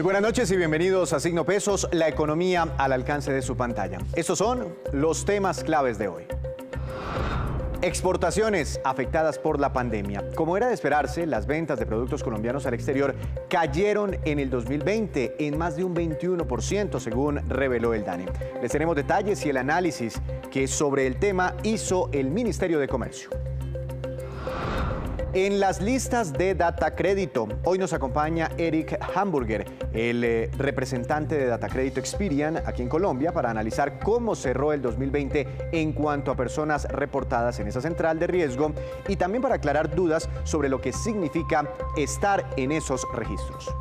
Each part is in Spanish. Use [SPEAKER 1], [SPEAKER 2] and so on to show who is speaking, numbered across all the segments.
[SPEAKER 1] Muy buenas noches y bienvenidos a Signo Pesos, la economía al alcance de su pantalla. Estos son los temas claves de hoy. Exportaciones afectadas por la pandemia. Como era de esperarse, las ventas de productos colombianos al exterior cayeron en el 2020 en más de un 21%, según reveló el DANE. Les tenemos detalles y el análisis que sobre el tema hizo el Ministerio de Comercio. En las listas de Datacrédito, hoy nos acompaña Eric Hamburger, el representante de Datacrédito Experian aquí en Colombia, para analizar cómo cerró el 2020 en cuanto a personas reportadas en esa central de riesgo y también para aclarar dudas sobre lo que significa estar en esos registros.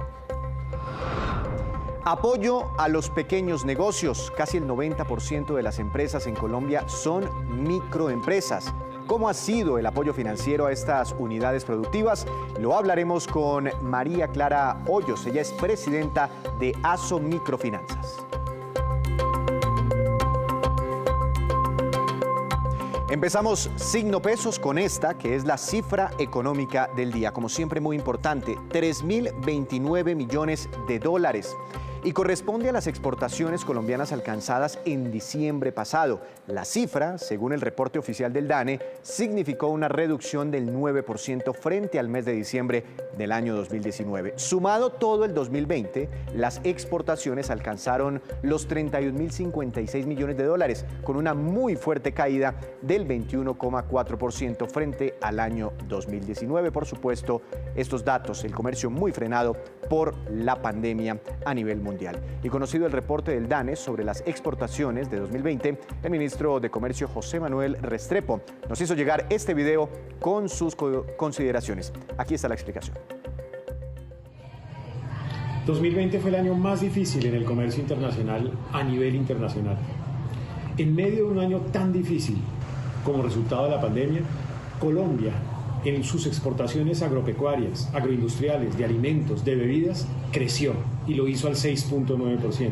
[SPEAKER 1] Apoyo a los pequeños negocios. Casi el 90% de las empresas en Colombia son microempresas. ¿Cómo ha sido el apoyo financiero a estas unidades productivas? Lo hablaremos con María Clara Hoyos. Ella es presidenta de ASO Microfinanzas. Empezamos Signo Pesos con esta, que es la cifra económica del día. Como siempre, muy importante, 3.029 millones de dólares. Y corresponde a las exportaciones colombianas alcanzadas en diciembre pasado. La cifra, según el reporte oficial del DANE, significó una reducción del 9% frente al mes de diciembre del año 2019. Sumado todo el 2020, las exportaciones alcanzaron los 31.056 millones de dólares, con una muy fuerte caída del 21,4% frente al año 2019. Por supuesto, estos datos, el comercio muy frenado por la pandemia a nivel mundial. Y conocido el reporte del DANE sobre las exportaciones de 2020, el ministro de Comercio José Manuel Restrepo nos hizo llegar este video con sus consideraciones. Aquí está la explicación.
[SPEAKER 2] 2020 fue el año más difícil en el comercio internacional a nivel internacional. En medio de un año tan difícil como resultado de la pandemia, Colombia, en sus exportaciones agropecuarias, agroindustriales, de alimentos, de bebidas, creció y lo hizo al 6,9%.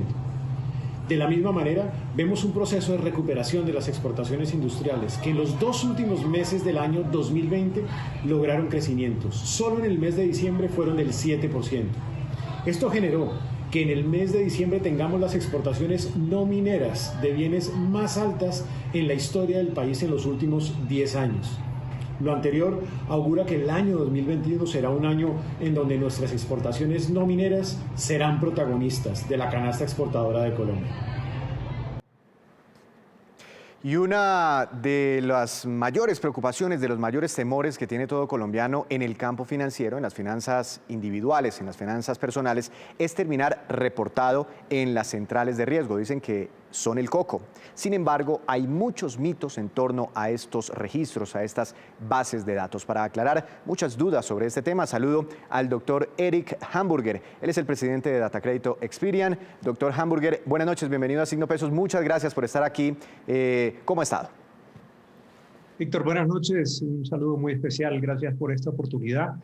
[SPEAKER 2] De la misma manera, vemos un proceso de recuperación de las exportaciones industriales que en los 2 últimos meses del año 2020 lograron crecimientos. Solo en el mes de diciembre fueron del 7%. Esto generó que en el mes de diciembre tengamos las exportaciones no mineras de bienes más altas en la historia del país en los últimos 10 años. Lo anterior augura que el año 2021 será un año en donde nuestras exportaciones no mineras serán protagonistas de la canasta exportadora de Colombia.
[SPEAKER 1] Y una de las mayores preocupaciones, de los mayores temores que tiene todo colombiano en el campo financiero, en las finanzas individuales, en las finanzas personales, es terminar reportado en las centrales de riesgo. Dicen que son el coco. Sin embargo, hay muchos mitos en torno a estos registros, a estas bases de datos. Para aclarar muchas dudas sobre este tema, saludo al doctor Eric Hamburger. Él es el presidente de Datacrédito Experian. Doctor Hamburger, buenas noches, bienvenido a Signo Pesos. Muchas gracias por estar aquí. ¿Cómo ha estado?
[SPEAKER 3] Víctor, buenas noches. Un saludo muy especial. Gracias por esta oportunidad.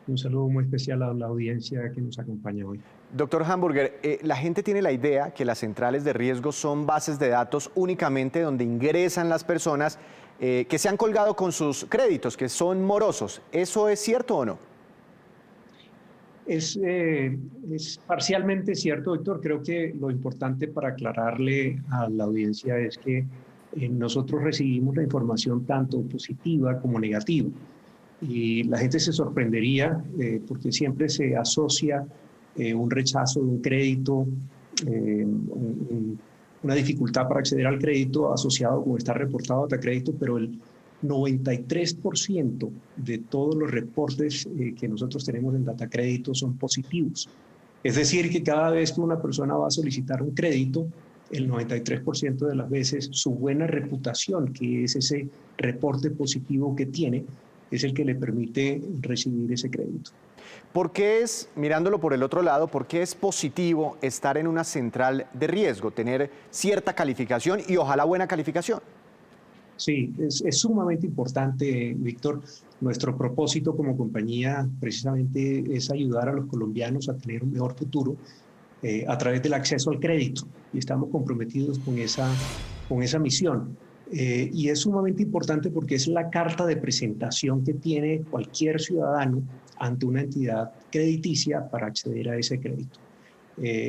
[SPEAKER 3] Un saludo muy especial a la audiencia que nos acompaña hoy.
[SPEAKER 1] Doctor Hamburger, la gente tiene la idea que las centrales de riesgo son bases de datos únicamente donde ingresan las personas que se han colgado con sus créditos, que son morosos. ¿Eso es cierto o no?
[SPEAKER 3] Es parcialmente cierto, Víctor. Creo que lo importante para aclararle a la audiencia es que nosotros recibimos la información tanto positiva como negativa. Y la gente se sorprendería porque siempre se asocia un rechazo de un crédito, una dificultad para acceder al crédito asociado como está reportado a Datacrédito, pero el 93% de todos los reportes que nosotros tenemos en Datacrédito son positivos. Es decir, que cada vez que una persona va a solicitar un crédito, el 93% de las veces su buena reputación, que es ese reporte positivo que tiene, es el que le permite recibir ese crédito.
[SPEAKER 1] ¿Por qué es, mirándolo por el otro lado, por qué es positivo estar en una central de riesgo, tener cierta calificación y ojalá buena calificación?
[SPEAKER 3] Sí, es sumamente importante, Víctor. Nuestro propósito como compañía precisamente es ayudar a los colombianos a tener un mejor futuro a través del acceso al crédito y estamos comprometidos con esa misión. Y es sumamente importante porque es la carta de presentación que tiene cualquier ciudadano ante una entidad crediticia para acceder a ese crédito.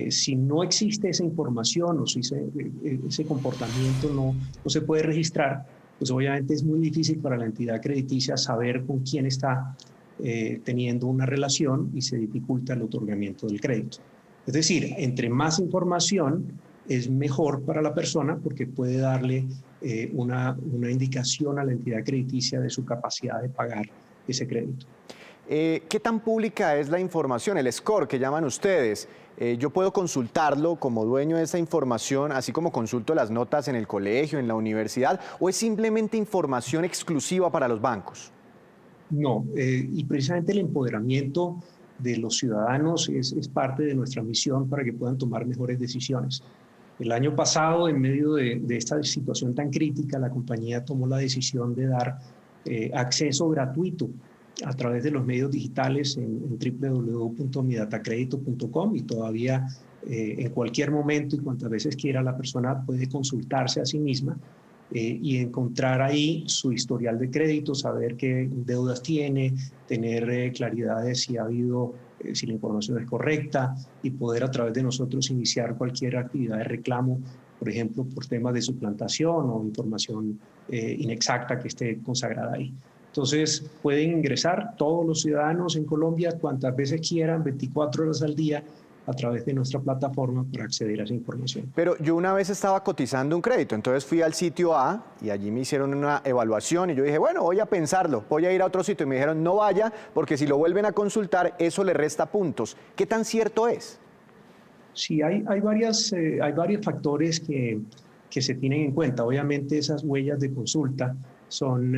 [SPEAKER 3] Si no existe esa información o si ese comportamiento no se puede registrar, pues obviamente es muy difícil para la entidad crediticia saber con quién está teniendo una relación y se dificulta el otorgamiento del crédito. Es decir, entre más información es mejor para la persona porque puede darle una indicación a la entidad crediticia de su capacidad de pagar ese crédito.
[SPEAKER 1] ¿Qué tan pública es la información, el score que llaman ustedes? ¿Yo puedo consultarlo como dueño de esa información, así como consulto las notas en el colegio, en la universidad, o es simplemente información exclusiva para los bancos?
[SPEAKER 3] No, y precisamente el empoderamiento de los ciudadanos es parte de nuestra misión para que puedan tomar mejores decisiones. El año pasado, en medio de esta situación tan crítica, la compañía tomó la decisión de dar acceso gratuito a través de los medios digitales en www.midatacredito.com y todavía en cualquier momento y cuantas veces quiera la persona puede consultarse a sí misma y encontrar ahí su historial de crédito, saber qué deudas tiene, tener claridad de si ha habido, si la información es correcta y poder a través de nosotros iniciar cualquier actividad de reclamo, por ejemplo, por temas de suplantación o información inexacta que esté consagrada ahí. Entonces, pueden ingresar todos los ciudadanos en Colombia cuantas veces quieran, 24 horas al día, a través de nuestra plataforma para acceder a esa información.
[SPEAKER 1] Pero yo una vez estaba cotizando un crédito, entonces fui al sitio A y allí me hicieron una evaluación y yo dije, bueno, voy a pensarlo, voy a ir a otro sitio y me dijeron, no vaya porque si lo vuelven a consultar, eso le resta puntos. ¿Qué tan cierto es?
[SPEAKER 3] Sí, hay varios factores que se tienen en cuenta. Obviamente esas huellas de consulta son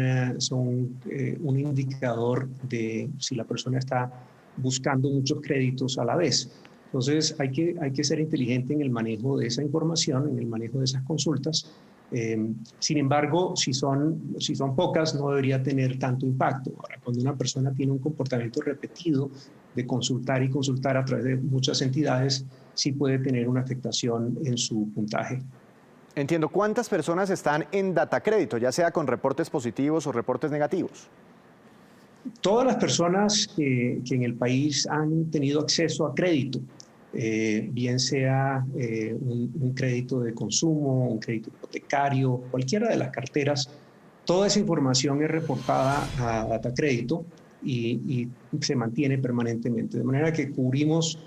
[SPEAKER 3] un indicador de si la persona está buscando muchos créditos a la vez. Entonces hay que ser inteligente en el manejo de esa información, en el manejo de esas consultas. Sin embargo, si son pocas, no debería tener tanto impacto. Ahora, cuando una persona tiene un comportamiento repetido de consultar y consultar a través de muchas entidades, sí puede tener una afectación en su puntaje.
[SPEAKER 1] Entiendo. ¿Cuántas personas están en Datacrédito, ya sea con reportes positivos o reportes negativos?
[SPEAKER 3] Todas las personas que en el país han tenido acceso a crédito, bien sea un crédito de consumo, un crédito hipotecario, cualquiera de las carteras, toda esa información es reportada a Datacrédito y se mantiene permanentemente, de manera que cubrimos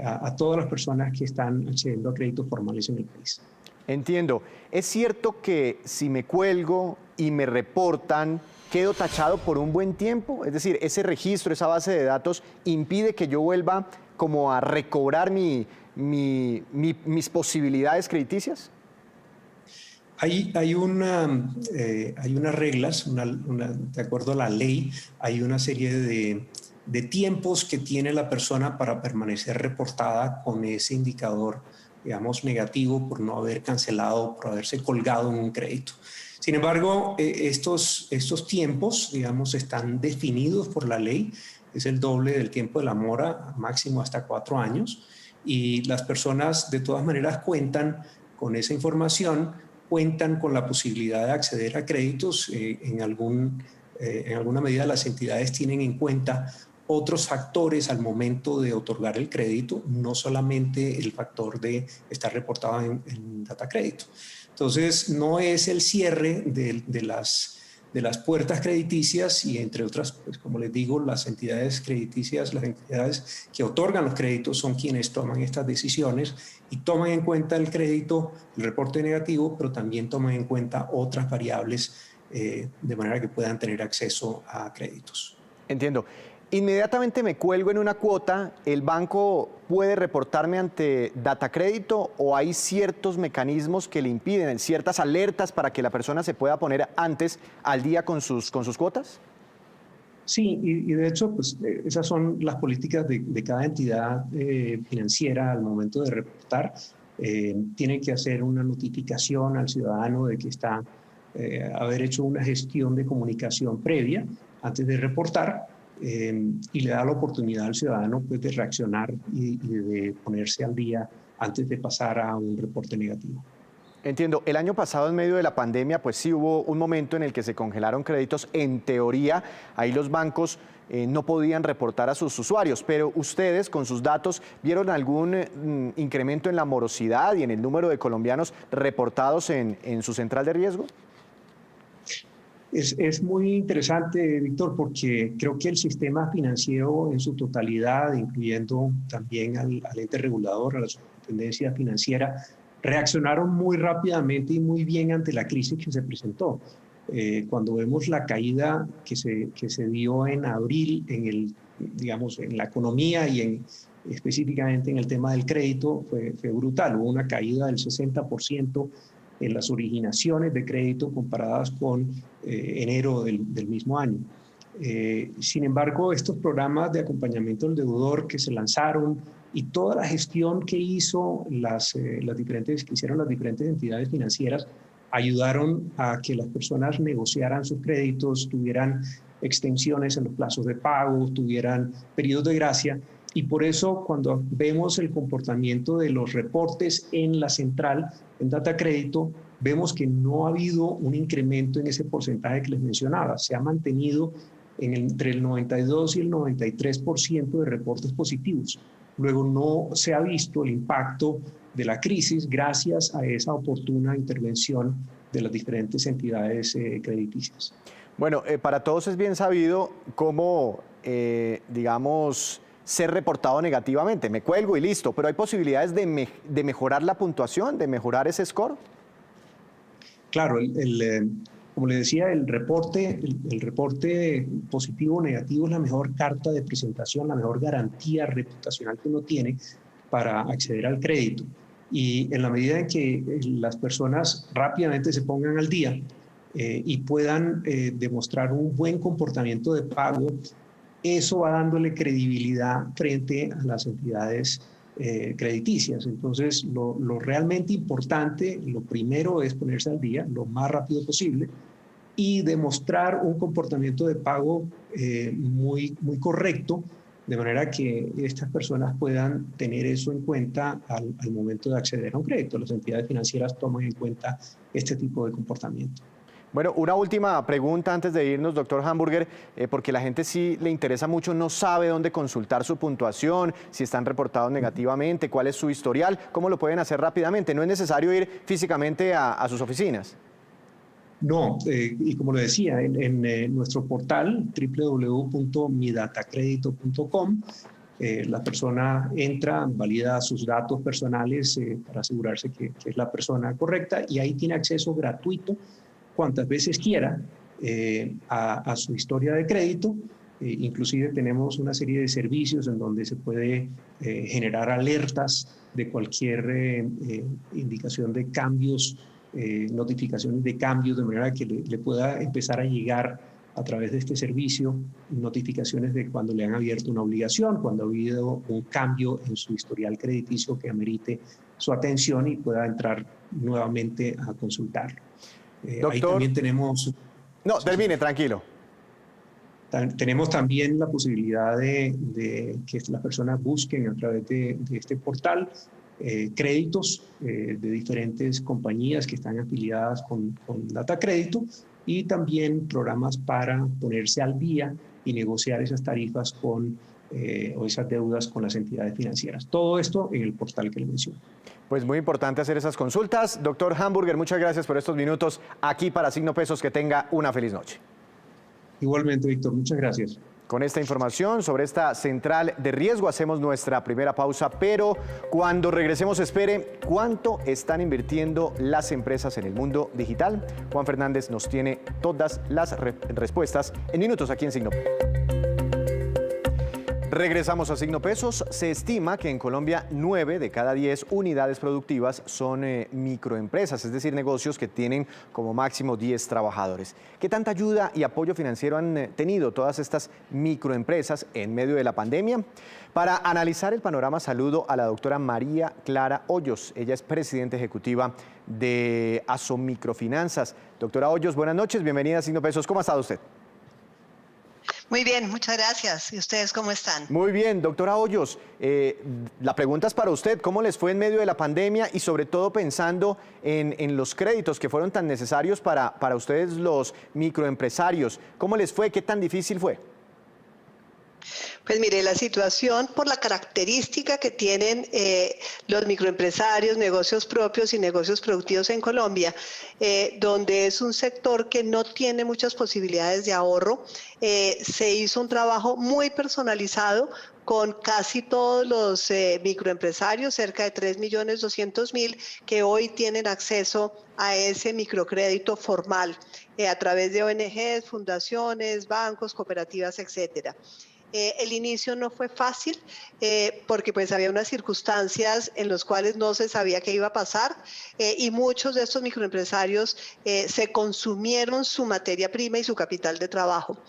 [SPEAKER 3] a todas las personas que están accediendo a créditos formales en el país.
[SPEAKER 1] Entiendo. ¿Es cierto que si me cuelgo y me reportan, quedo tachado por un buen tiempo? Es decir, ese registro, esa base de datos, impide que yo vuelva como a recobrar mis posibilidades crediticias.
[SPEAKER 3] Hay unas reglas, de acuerdo a la ley, hay una serie de tiempos que tiene la persona para permanecer reportada con ese indicador, digamos, negativo por no haber cancelado, por haberse colgado en un crédito. Sin embargo, estos tiempos, digamos, están definidos por la ley. Es el doble del tiempo de la mora, máximo hasta 4 años. Y las personas, de todas maneras, cuentan con esa información, cuentan con la posibilidad de acceder a créditos. En alguna medida, las entidades tienen en cuenta otros factores al momento de otorgar el crédito, no solamente el factor de estar reportado en Datacrédito. Entonces, no es el cierre de las puertas crediticias y, entre otras, pues, como les digo, las entidades crediticias, las entidades que otorgan los créditos son quienes toman estas decisiones y toman en cuenta el crédito, el reporte negativo, pero también toman en cuenta otras variables de manera que puedan tener acceso a créditos.
[SPEAKER 1] Entiendo. Inmediatamente me cuelgo en una cuota, ¿el banco puede reportarme ante Datacrédito o hay ciertos mecanismos que le impiden, ciertas alertas para que la persona se pueda poner antes al día con sus cuotas?
[SPEAKER 3] Sí, y de hecho, pues esas son las políticas de cada entidad financiera al momento de reportar. Tiene que hacer una notificación al ciudadano de que está haber hecho una gestión de comunicación previa antes de reportar. Y le da la oportunidad al ciudadano, pues, de reaccionar y de ponerse al día antes de pasar a un reporte negativo.
[SPEAKER 1] Entiendo. El año pasado, en medio de la pandemia, pues sí hubo un momento en el que se congelaron créditos. En teoría, ahí los bancos no podían reportar a sus usuarios, pero ustedes con sus datos vieron algún incremento en la morosidad y en el número de colombianos reportados en su central de riesgo.
[SPEAKER 3] Es muy interesante, Víctor, porque creo que el sistema financiero en su totalidad, incluyendo también al ente regulador, a la superintendencia financiera, reaccionaron muy rápidamente y muy bien ante la crisis que se presentó. Cuando vemos la caída que se dio en abril en la economía y específicamente en el tema del crédito, fue brutal. Hubo una caída del 60% en las originaciones de crédito comparadas con enero del mismo año. Sin embargo, estos programas de acompañamiento al deudor que se lanzaron y toda la gestión que hicieron las diferentes entidades financieras ayudaron a que las personas negociaran sus créditos, tuvieran extensiones en los plazos de pago, tuvieran periodos de gracia. Y por eso, cuando vemos el comportamiento de los reportes en la central, en Data Crédito, vemos que no ha habido un incremento en ese porcentaje que les mencionaba. Se ha mantenido entre el 92 y el 93% de reportes positivos. Luego no se ha visto el impacto de la crisis gracias a esa oportuna intervención de las diferentes entidades crediticias.
[SPEAKER 1] Bueno, para todos es bien sabido cómo, digamos, ser reportado negativamente. Me cuelgo y listo, pero ¿hay posibilidades de mejorar la puntuación, de mejorar ese score?
[SPEAKER 3] Claro, como le decía, el reporte positivo o negativo es la mejor carta de presentación, la mejor garantía reputacional que uno tiene para acceder al crédito. Y en la medida en que las personas rápidamente se pongan al día y puedan demostrar un buen comportamiento de pago, eso va dándole credibilidad frente a las entidades crediticias. Entonces, lo realmente importante, lo primero es ponerse al día lo más rápido posible y demostrar un comportamiento de pago muy correcto, de manera que estas personas puedan tener eso en cuenta al momento de acceder a un crédito. Las entidades financieras toman en cuenta este tipo de comportamiento.
[SPEAKER 1] Bueno, una última pregunta antes de irnos, doctor Hamburger, porque la gente sí le interesa mucho, no sabe dónde consultar su puntuación, si están reportados negativamente, cuál es su historial, cómo lo pueden hacer rápidamente. No es necesario ir físicamente a sus oficinas.
[SPEAKER 3] No, y como lo decía, en nuestro portal www.midatacredito.com, la persona entra, valida sus datos personales para asegurarse que es la persona correcta y ahí tiene acceso gratuito cuantas veces quiera a su historia de crédito. Inclusive tenemos una serie de servicios en donde se puede generar alertas de cualquier indicación de cambios, notificaciones de cambios, de manera que le pueda empezar a llegar a través de este servicio notificaciones de cuando le han abierto una obligación, cuando ha habido un cambio en su historial crediticio que amerite su atención y pueda entrar nuevamente a consultarlo.
[SPEAKER 1] Doctor,
[SPEAKER 3] ahí también tenemos...
[SPEAKER 1] No, termine, tranquilo.
[SPEAKER 3] Tenemos también la posibilidad de que las personas busquen a través de este portal créditos de diferentes compañías que están afiliadas con Data Crédito y también programas para ponerse al día y negociar esas tarifas o esas deudas con las entidades financieras. Todo esto en el portal que le menciono.
[SPEAKER 1] Pues muy importante hacer esas consultas. Doctor Hamburger, muchas gracias por estos minutos aquí para Signo Pesos. Que tenga una feliz noche.
[SPEAKER 3] Igualmente, Víctor, muchas gracias.
[SPEAKER 1] Con esta información sobre esta central de riesgo hacemos nuestra primera pausa, pero cuando regresemos espere cuánto están invirtiendo las empresas en el mundo digital. Juan Fernández nos tiene todas las respuestas en minutos aquí en Signo. Regresamos a Signo Pesos. Se estima que en Colombia 9 de cada 10 unidades productivas son microempresas, es decir, negocios que tienen como máximo 10 trabajadores. ¿Qué tanta ayuda y apoyo financiero han tenido todas estas microempresas en medio de la pandemia? Para analizar el panorama, saludo a la doctora María Clara Hoyos. Ella es presidenta ejecutiva de Asomicrofinanzas. Doctora Hoyos, buenas noches, bienvenida a Signo Pesos. ¿Cómo ha estado usted?
[SPEAKER 4] Muy bien, muchas gracias. ¿Y ustedes cómo están?
[SPEAKER 1] Muy bien, doctora Hoyos, la pregunta es para usted. ¿Cómo les fue en medio de la pandemia y sobre todo pensando en los créditos que fueron tan necesarios para ustedes los microempresarios? ¿Cómo les fue? ¿Qué tan difícil fue?
[SPEAKER 4] Pues mire, la situación por la característica que tienen los microempresarios, negocios propios y negocios productivos en Colombia, donde es un sector que no tiene muchas posibilidades de ahorro, se hizo un trabajo muy personalizado con casi todos los microempresarios, cerca de 3.200.000, que hoy tienen acceso a ese microcrédito formal a través de ONGs, fundaciones, bancos, cooperativas, etcétera. El inicio no fue fácil porque pues había unas circunstancias en las cuales no se sabía qué iba a pasar y muchos de estos microempresarios se consumieron su materia prima y su capital de trabajo.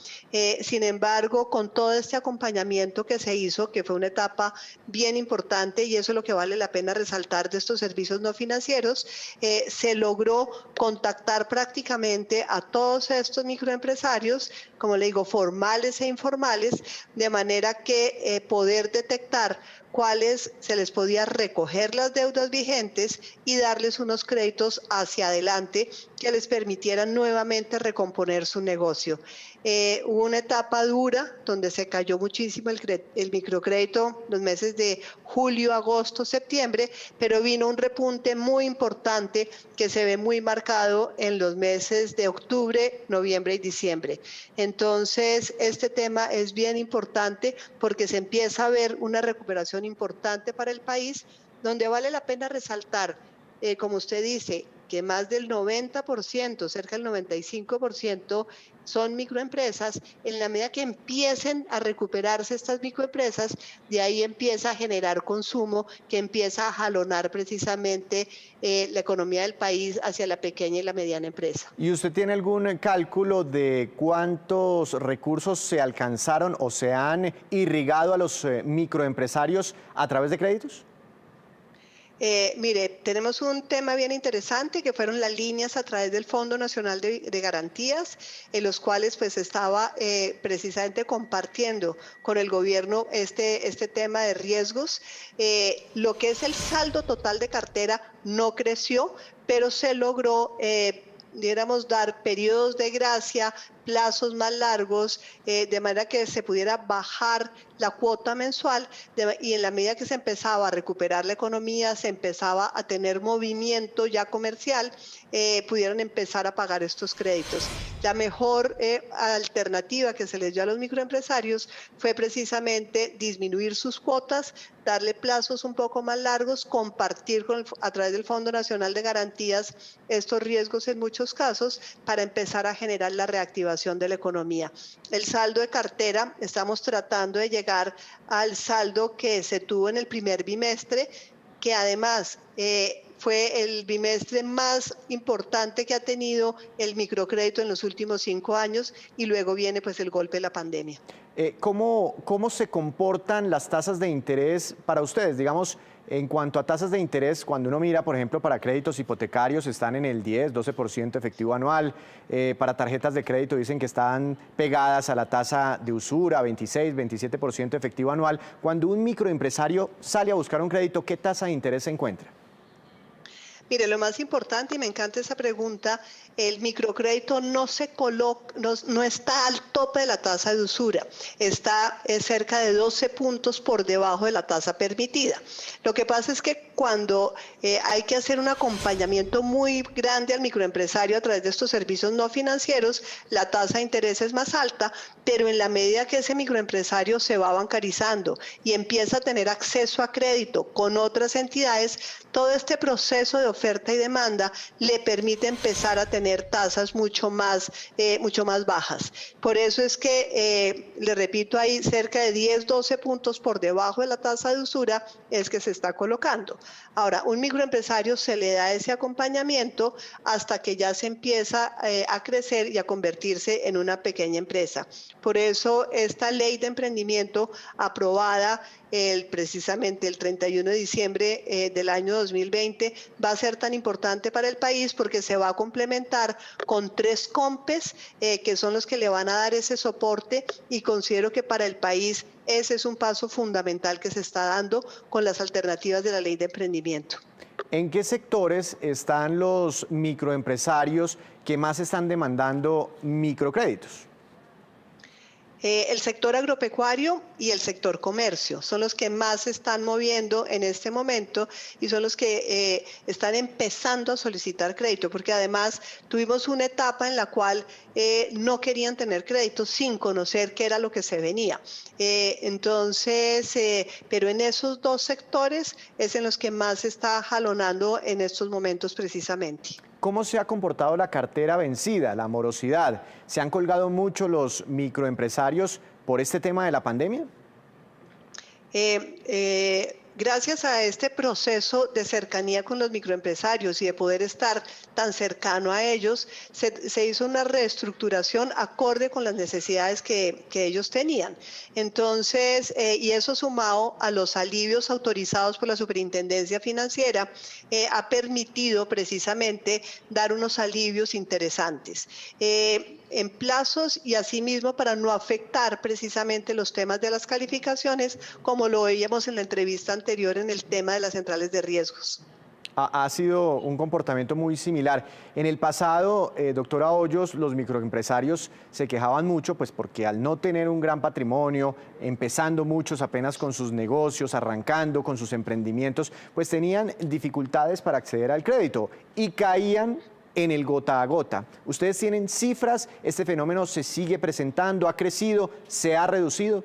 [SPEAKER 4] Sin embargo, con todo este acompañamiento que se hizo, que fue una etapa bien importante y eso es lo que vale la pena resaltar de estos servicios no financieros, se logró contactar prácticamente a todos estos microempresarios, como le digo, formales e informales, de manera que poder detectar cuáles se les podía recoger las deudas vigentes y darles unos créditos hacia adelante que les permitieran nuevamente recomponer su negocio. Hubo una etapa dura donde se cayó muchísimo el microcrédito los meses de julio, agosto, septiembre, pero vino un repunte muy importante que se ve muy marcado en los meses de octubre, noviembre y diciembre. Entonces, este tema es bien importante porque se empieza a ver una recuperación importante para el país, donde vale la pena resaltar, como usted dice, que más del 90%, cerca del 95%, son microempresas. En la medida que empiecen a recuperarse estas microempresas, de ahí empieza a generar consumo, que empieza a jalonar precisamente la economía del país hacia la pequeña y la mediana empresa.
[SPEAKER 1] ¿Y usted tiene algún cálculo de cuántos recursos se alcanzaron o se han irrigado a los microempresarios a través de créditos?
[SPEAKER 4] Mire, tenemos un tema bien interesante que fueron las líneas a través del Fondo Nacional de Garantías, en los cuales pues estaba precisamente compartiendo con el gobierno este tema de riesgos. Lo que es el saldo total de cartera no creció, pero se logró diéramos dar periodos de gracia, plazos más largos, de manera que se pudiera bajar la cuota mensual y en la medida que se empezaba a recuperar la economía, se empezaba a tener movimiento ya comercial, pudieron empezar a pagar estos créditos. La mejor alternativa que se les dio a los microempresarios fue precisamente disminuir sus cuotas, darle plazos un poco más largos, compartir a través del Fondo Nacional de Garantías estos riesgos en muchos casos para empezar a generar la reactivación de la economía. El saldo de cartera, estamos tratando de llegar al saldo que se tuvo en el primer bimestre, que además fue el bimestre más importante que ha tenido el microcrédito en los últimos 5 años y luego viene pues el golpe de la pandemia.
[SPEAKER 1] ¿Cómo se comportan las tasas de interés para ustedes? Digamos, en cuanto a tasas de interés, cuando uno mira, por ejemplo, para créditos hipotecarios están en el 10, 12% efectivo anual. Para tarjetas de crédito dicen que están pegadas a la tasa de usura, 26, 27% efectivo anual. Cuando un microempresario sale a buscar un crédito, ¿qué tasa de interés se encuentra?
[SPEAKER 4] Mire, lo más importante, y me encanta esa pregunta, el microcrédito no está al tope de la tasa de usura, está cerca de 12 puntos por debajo de la tasa permitida. Lo que pasa es que cuando hay que hacer un acompañamiento muy grande al microempresario a través de estos servicios no financieros, la tasa de interés es más alta, pero en la medida que ese microempresario se va bancarizando y empieza a tener acceso a crédito con otras entidades, todo este proceso de oferta y demanda le permite empezar a tener tasas mucho más bajas. Por eso es que, le repito, ahí cerca de 10, 12 puntos por debajo de la tasa de usura es que se está colocando. Ahora, un microempresario se le da ese acompañamiento hasta que ya se empieza a crecer y a convertirse en una pequeña empresa. Por eso esta ley de emprendimiento aprobada precisamente el 31 de diciembre del año 2020 va a ser tan importante para el país porque se va a complementar con 3 COMPES que son los que le van a dar ese soporte y considero que para el país ese es un paso fundamental que se está dando con las alternativas de la ley de emprendimiento.
[SPEAKER 1] ¿En qué sectores están los microempresarios que más están demandando microcréditos?
[SPEAKER 4] El sector agropecuario y el sector comercio son los que más se están moviendo en este momento y son los que están empezando a solicitar crédito, porque además tuvimos una etapa en la cual no querían tener crédito sin conocer qué era lo que se venía. Pero en esos dos sectores es en los que más se está jalonando en estos momentos precisamente.
[SPEAKER 1] ¿Cómo se ha comportado la cartera vencida, la morosidad? ¿Se han colgado mucho los microempresarios por este tema de la pandemia?
[SPEAKER 4] Gracias a este proceso de cercanía con los microempresarios y de poder estar tan cercano a ellos, se hizo una reestructuración acorde con las necesidades que ellos tenían. Entonces, y eso sumado a los alivios autorizados por la Superintendencia Financiera, ha permitido precisamente dar unos alivios interesantes. En plazos y asimismo para no afectar precisamente los temas de las calificaciones, como lo veíamos en la entrevista anterior en el tema de las centrales de riesgos.
[SPEAKER 1] Ha sido un comportamiento muy similar. En el pasado, doctora Hoyos, los microempresarios se quejaban mucho, pues porque al no tener un gran patrimonio, empezando muchos apenas con sus negocios, arrancando con sus emprendimientos, pues tenían dificultades para acceder al crédito y caían en el gota a gota. ¿Ustedes tienen cifras? ¿Este fenómeno se sigue presentando? ¿Ha crecido? ¿Se ha reducido?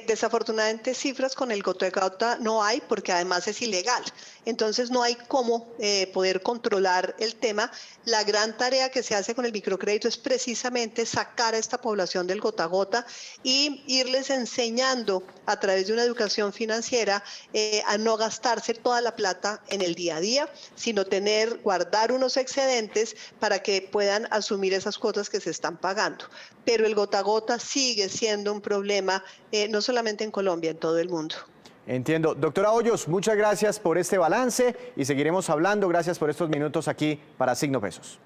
[SPEAKER 4] Desafortunadamente cifras con el gota a gota no hay porque además es ilegal. Entonces no hay cómo poder controlar el tema. La gran tarea que se hace con el microcrédito es precisamente sacar a esta población del gota a gota y irles enseñando a través de una educación financiera a no gastarse toda la plata en el día a día, sino guardar unos excedentes para que puedan asumir esas cuotas que se están pagando. Pero el gota a gota sigue siendo un problema no solamente en Colombia, en todo el mundo.
[SPEAKER 1] Entiendo. Doctora Hoyos, muchas gracias por este balance y seguiremos hablando. Gracias por estos minutos aquí para Signo Pesos.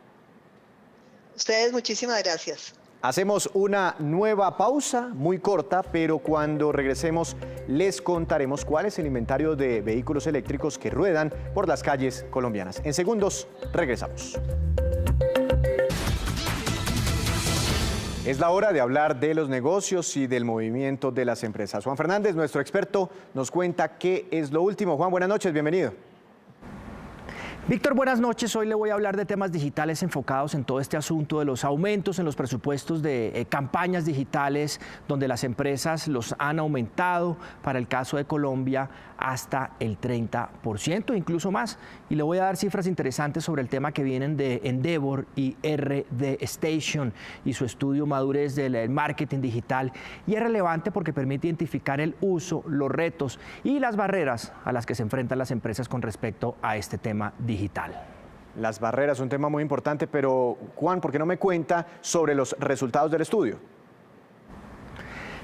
[SPEAKER 4] Ustedes, muchísimas gracias.
[SPEAKER 1] Hacemos una nueva pausa, muy corta, pero cuando regresemos les contaremos cuál es el inventario de vehículos eléctricos que ruedan por las calles colombianas. En segundos, regresamos. Es la hora de hablar de los negocios y del movimiento de las empresas. Juan Fernández, nuestro experto, nos cuenta qué es lo último. Juan, buenas noches, bienvenido.
[SPEAKER 5] Víctor, buenas noches. Hoy le voy a hablar de temas digitales enfocados en todo este asunto de los aumentos en los presupuestos de campañas digitales, donde las empresas los han aumentado, para el caso de Colombia, hasta el 30%, incluso más. Y le voy a dar cifras interesantes sobre el tema que vienen de Endeavor y RD Station y su estudio Madurez del marketing digital. Y es relevante porque permite identificar el uso, los retos y las barreras a las que se enfrentan las empresas con respecto a este tema digital.
[SPEAKER 1] Las barreras, un tema muy importante, pero Juan, ¿por qué no me cuenta sobre los resultados del estudio?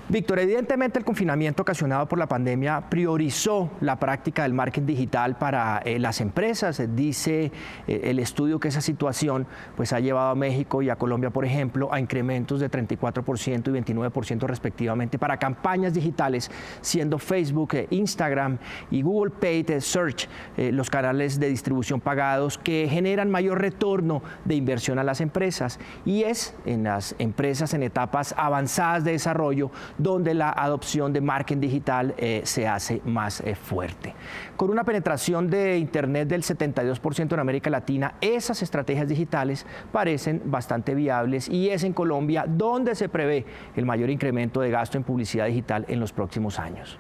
[SPEAKER 5] Víctor, evidentemente el confinamiento ocasionado por la pandemia priorizó la práctica del marketing digital para las empresas. Dice el estudio que esa situación pues, ha llevado a México y a Colombia, por ejemplo, a incrementos de 34% y 29% respectivamente para campañas digitales, siendo Facebook, Instagram y Google Paid Search los canales de distribución pagados que generan mayor retorno de inversión a las empresas. Y es en las empresas en etapas avanzadas de desarrollo donde la adopción de marketing digital se hace más fuerte. Con una penetración de Internet del 72% en América Latina, esas estrategias digitales parecen bastante viables y es en Colombia donde se prevé el mayor incremento de gasto en publicidad digital en los próximos años.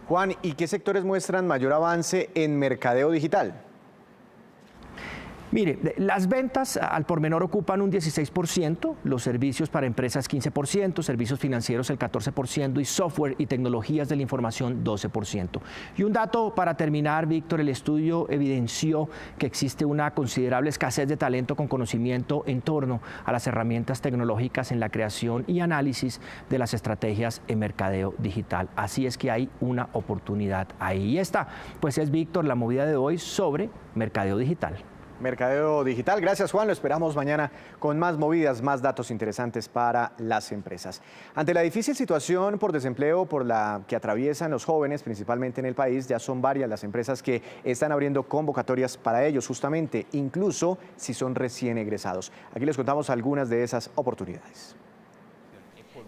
[SPEAKER 1] Juan, ¿y qué sectores muestran mayor avance en mercadeo digital?
[SPEAKER 5] Mire, las ventas al por menor ocupan un 16%, los servicios para empresas 15%, servicios financieros el 14% y software y tecnologías de la información 12%. Y un dato para terminar, Víctor, el estudio evidenció que existe una considerable escasez de talento con conocimiento en torno a las herramientas tecnológicas en la creación y análisis de las estrategias en mercadeo digital. Así es que hay una oportunidad ahí. Y esta, pues es, Víctor, la movida de hoy sobre mercadeo digital.
[SPEAKER 1] mercadeo digital. Gracias, Juan. Lo esperamos mañana con más movidas, más datos interesantes para las empresas. Ante la difícil situación por desempleo por la que atraviesan los jóvenes, principalmente en el país, ya son varias las empresas que están abriendo convocatorias para ellos, justamente, incluso si son recién egresados. Aquí les contamos algunas de esas oportunidades.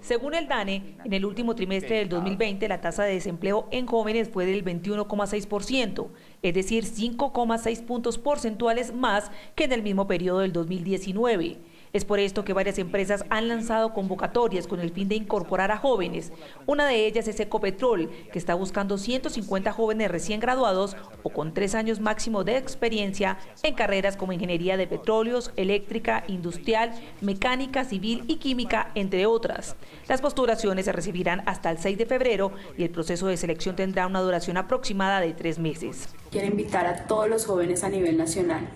[SPEAKER 6] Según el DANE, en el último trimestre del 2020 la tasa de desempleo en jóvenes fue del 21,6%, es decir, 5,6 puntos porcentuales más que en el mismo periodo del 2019. Es por esto que varias empresas han lanzado convocatorias con el fin de incorporar a jóvenes. Una de ellas es Ecopetrol, que está buscando 150 jóvenes recién graduados o con 3 años máximo de experiencia en carreras como ingeniería de petróleos, eléctrica, industrial, mecánica, civil y química, entre otras. Las postulaciones se recibirán hasta el 6 de febrero y el proceso de selección tendrá una duración aproximada de 3 meses.
[SPEAKER 7] Quiero invitar a todos los jóvenes a nivel nacional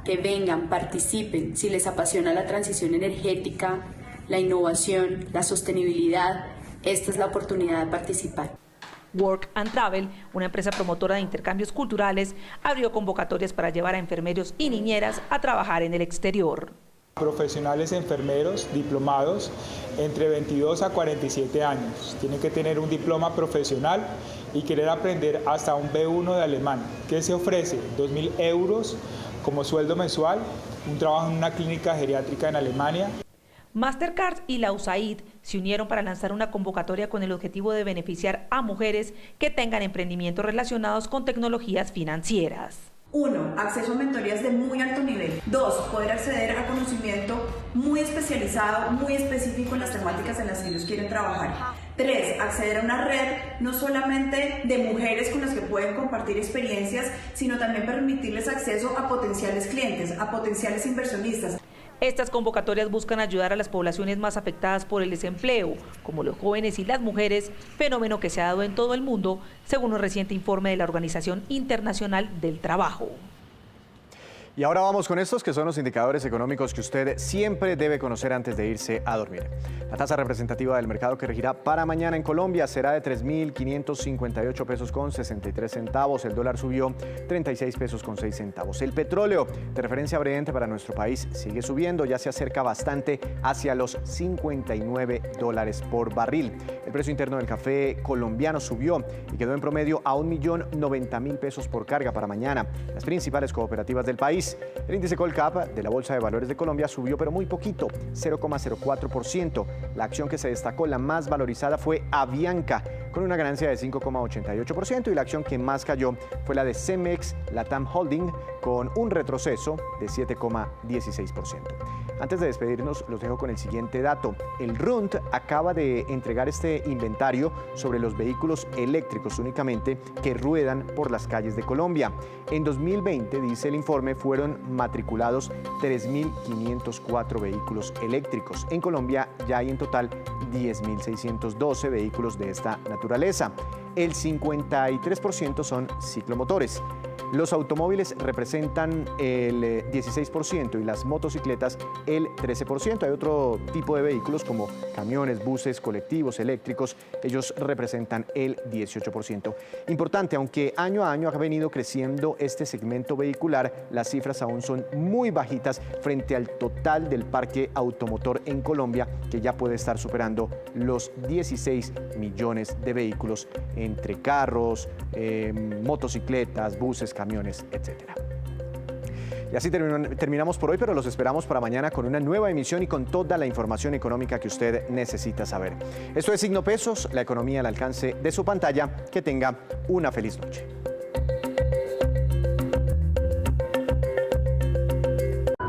[SPEAKER 7] que vengan, participen, si les apasiona la transición energética, la innovación, la sostenibilidad, esta es la oportunidad de participar.
[SPEAKER 6] Work and Travel, una empresa promotora de intercambios culturales, abrió convocatorias para llevar a enfermeros y niñeras a trabajar en el exterior.
[SPEAKER 8] Profesionales enfermeros diplomados entre 22 a 47 años. Tienen que tener un diploma profesional y querer aprender hasta un B1 de alemán. ¿Qué se ofrece? 2.000 euros como sueldo mensual, un trabajo en una clínica geriátrica en Alemania.
[SPEAKER 6] Mastercard y la USAID se unieron para lanzar una convocatoria con el objetivo de beneficiar a mujeres que tengan emprendimientos relacionados con tecnologías financieras.
[SPEAKER 9] 1. Acceso a mentorías de muy alto nivel. 2. Poder acceder a conocimiento muy especializado, muy específico en las temáticas en las que ellos quieren trabajar. 3. Acceder a una red no solamente de mujeres con las que pueden compartir experiencias, sino también permitirles acceso a potenciales clientes, a potenciales inversionistas.
[SPEAKER 6] Estas convocatorias buscan ayudar a las poblaciones más afectadas por el desempleo, como los jóvenes y las mujeres, fenómeno que se ha dado en todo el mundo, según un reciente informe de la Organización Internacional del Trabajo.
[SPEAKER 1] Y ahora vamos con estos que son los indicadores económicos que usted siempre debe conocer antes de irse a dormir. La tasa representativa del mercado que regirá para mañana en Colombia será de 3.558 pesos con 63 centavos. El dólar subió 36 pesos con 6 centavos. El petróleo de referencia Brent para nuestro país sigue subiendo, ya se acerca bastante hacia los $59 por barril. El precio interno del café colombiano subió y quedó en promedio a 1.090.000 pesos por carga para mañana. Las principales cooperativas del país. El índice Colcap de la Bolsa de Valores de Colombia subió, pero muy poquito, 0,04%. La acción que se destacó, la más valorizada, fue Avianca, con una ganancia de 5,88%, y la acción que más cayó fue la de Cemex Latam Holding, con un retroceso de 7,16%. Antes de despedirnos, los dejo con el siguiente dato. El RUND acaba de entregar este inventario sobre los vehículos eléctricos únicamente que ruedan por las calles de Colombia. En 2020, dice el informe, fueron matriculados 3.504 vehículos eléctricos. En Colombia ya hay en total 10.612 vehículos de esta naturaleza. El 53% son ciclomotores. Los automóviles representan el 16% y las motocicletas el 13%. Hay otro tipo de vehículos como camiones, buses, colectivos, eléctricos. Ellos representan el 18%. Importante, aunque año a año ha venido creciendo este segmento vehicular, las cifras aún son muy bajitas frente al total del parque automotor en Colombia, que ya puede estar superando los 16 millones de vehículos entre carros, motocicletas, buses, camiones, etcétera. Y así terminamos por hoy, pero los esperamos para mañana con una nueva emisión y con toda la información económica que usted necesita saber. Esto es Signo Pesos, la economía al alcance de su pantalla. Que tenga una feliz noche.